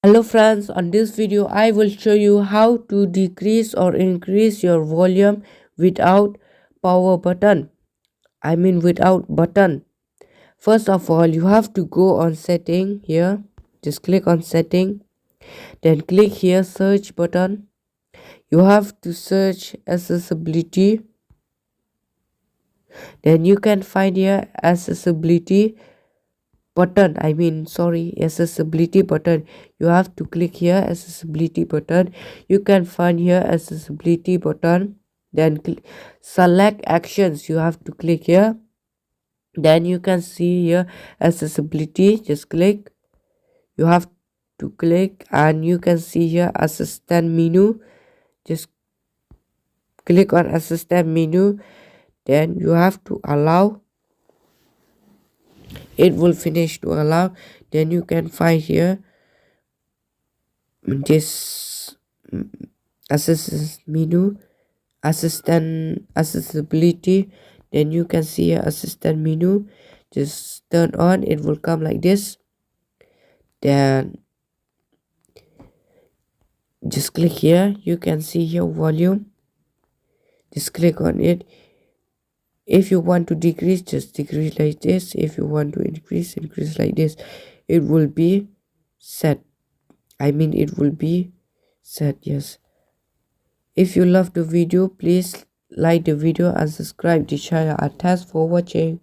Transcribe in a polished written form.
Hello friends, on this video I will show you how to decrease or increase your volume without power button. Without button. First of all, you have to go on setting here. Just click on setting. Then click here search button. You have to search accessibility. Then you can find here accessibility button. Accessibility button. You have to click here accessibility button. You can find here accessibility button. Then select actions. You have to click here. Then you can see here accessibility. Just click. You have to click and you can see here assistant menu. Just click on assistant menu. Then you have to allow. It will finish to allow. Then you can find here this assistant menu, assistant accessibility. Then you can see a assistant menu. Just turn on, it will come like this. Then just click here. You can see here volume. Just click on it. If you want to decrease, just decrease like this. If you want to increase like this. It will be set. It will be set. Yes. If you love the video, please like the video and subscribe the channel. And thanks for watching.